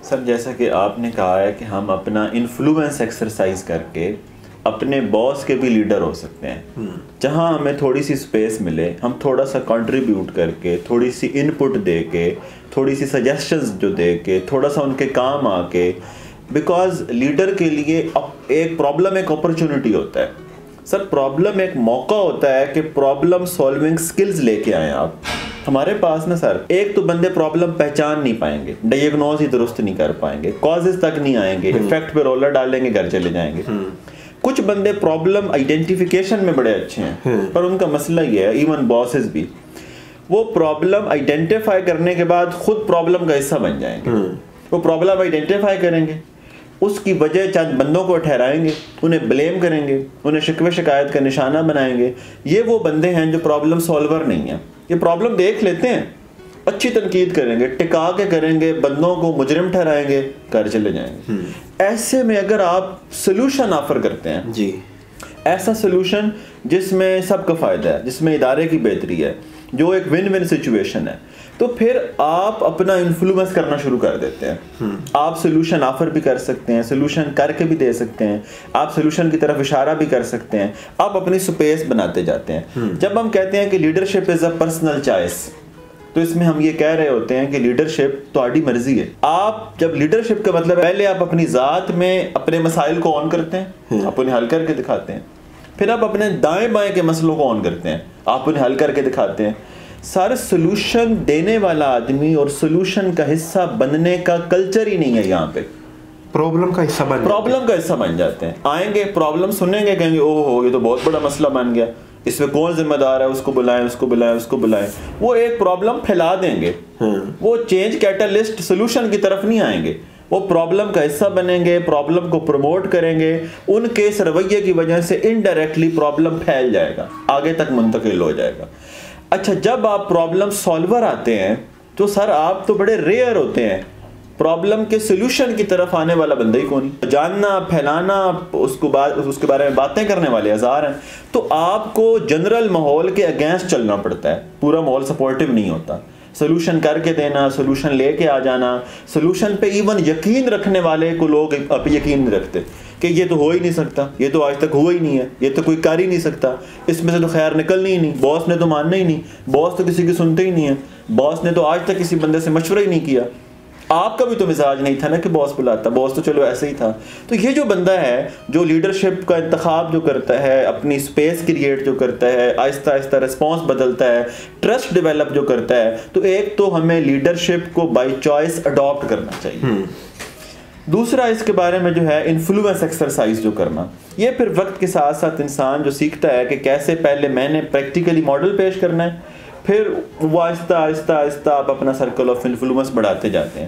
Sir जैसा कि आपने कहा है कि हम अपना इन्फ्लुएंस एक्सरसाइज करके अपने बॉस के भी लीडर हो सकते हैं। जहां हमें थोड़ी सी स्पेस मिले, हम थोड़ा सा कंट्रीब्यूट करके, थोड़ी सी इनपुट दे के, थोड़ी सी सजेशंस जो दे के, थोड़ा सा उनके काम आके, बिकॉज लीडर के लिए एक प्रॉब्लम एक अपॉर्चुनिटी होता है सर। प्रॉब्लम एक मौका होता है कि प्रॉब्लम सॉल्विंग स्किल्स लेके आए आप हमारे पास ना सर। एक तो बंदे प्रॉब्लम पहचान नहीं पाएंगे, डायग्नोज ही दुरुस्त नहीं कर पाएंगे, कॉजेस तक नहीं आएंगे, इफेक्ट पे रोलर डालेंगे, घर चले जाएंगे। कुछ बंदे प्रॉब्लम आइडेंटिफिकेशन में बड़े अच्छे हैं, पर उनका मसला ये है, इवन बॉसेस भी, वो प्रॉब्लम आइडेंटिफाई करने के बाद खुद प्रॉब्लम का हिस्सा बन जाएंगे। वो प्रॉब्लम आइडेंटिफाई करेंगे, उसकी वजह चंद बंदों को ठहराएंगे, उन्हें ब्लेम करेंगे, उन्हें शिकवे शिकायत का निशाना बनाएंगे। ये वो बंदे हैं जो प्रॉब्लम सॉल्वर नहीं है। ये प्रॉब्लम देख लेते हैं, अच्छी तनकीद करेंगे, टिका के करेंगे, बंदों को मुजरिम ठहराएंगे, घर चले जाएंगे। ऐसे में अगर आप सोल्यूशन ऑफर करते हैं जी, ऐसा सोल्यूशन जिसमें सबका फायदा है, जिसमें इदारे की बेहतरी है, जो एक विन विन सिचुएशन है, तो फिर आप अपना इन्फ्लुएंस करना शुरू कर देते हैं। आप सोल्यूशन ऑफर भी कर सकते हैं, सोल्यूशन करके भी दे सकते हैं, आप सोल्यूशन की तरफ इशारा भी कर सकते हैं, आप अपनी स्पेस बनाते जाते हैं। जब हम कहते हैं कि leadership is a personal choice, तो इसमें हम ये कह रहे होते हैं कि लीडरशिप तुम्हारी मर्जी है। आप जब लीडरशिप का मतलब, पहले आप अपनी जात में अपने मसाइल को ऑन करते हैं, आप उन्हें हल करके दिखाते हैं, फिर आप अपने दाएं बाएं के मसलों को ऑन करते हैं, आप उन्हें हल करके दिखाते हैं। सारे सोल्यूशन देने वाला आदमी और सोल्यूशन का हिस्सा बनने का कल्चर ही नहीं है यहाँ पे। प्रॉब्लम का हिस्सा बन जाते हैं। आएंगे, प्रॉब्लम सुनेंगे, कहेंगे ओहो ये तो बहुत बड़ा मसला बन गया, इसमें कौन जिम्मेदार है, उसको बुलाएं, उसको बुलाएं, उसको बुलाएं। वो एक प्रॉब्लम फैला देंगे, वो चेंज कैटलिस्ट सोल्यूशन की तरफ नहीं आएंगे, वो प्रॉब्लम का हिस्सा बनेंगे, प्रॉब्लम को प्रमोट करेंगे। उनके इस रवैये की वजह से इनडायरेक्टली प्रॉब्लम फैल जाएगा, आगे तक मुंतकिल हो जाएगा। अच्छा, जब आप प्रॉब्लम सॉल्वर आते हैं तो सर आप तो बड़े रेयर होते हैं, प्रॉब्लम के सोल्यूशन की तरफ आने वाला बंदा ही कौन है। जानना, फैलाना, उसके बारे में बातें करने वाले हजार हैं। तो आपको जनरल माहौल के अगेंस्ट चलना पड़ता है, पूरा माहौल सपोर्टिव नहीं होता। सोल्यूशन करके देना, सोल्यूशन लेके आ जाना, सोल्यूशन पे इवन यकीन रखने वाले को लोग अब यकीन नहीं रखते कि ये तो हो ही नहीं सकता, ये तो आज तक हुआ ही नहीं है, ये तो कोई कर ही नहीं सकता, इसमें से तो खैर निकलनी ही नहीं, बॉस ने तो मानना ही नहीं, बॉस तो किसी की सुनते ही नहीं है, बॉस ने तो आज तक किसी बंदे से मशवरा ही नहीं किया। आपका भी तो मिजाज नहीं था ना कि बॉस बुलाता, बॉस तो चलो ऐसे ही था। तो ये जो बंदा है जो लीडरशिप का इंतखाब जो करता है, अपनी स्पेस क्रिएट जो करता है, आहिस्ता आहिस्ता रिस्पॉन्स बदलता है, ट्रस्ट डेवलप जो करता है, तो एक तो हमें लीडरशिप को बाय चॉइस अडॉप्ट करना चाहिए। दूसरा इसके बारे में जो है इन्फ्लुएंस एक्सरसाइज जो करना, ये फिर वक्त के साथ साथ इंसान जो सीखता है कि कैसे पहले मैंने प्रैक्टिकली मॉडल पेश करना है, फिर वो आहिस्ता आहिस्ता आहिस्ता आप अपना सर्कल ऑफ इन्फ्लुएंस बढ़ाते जाते हैं।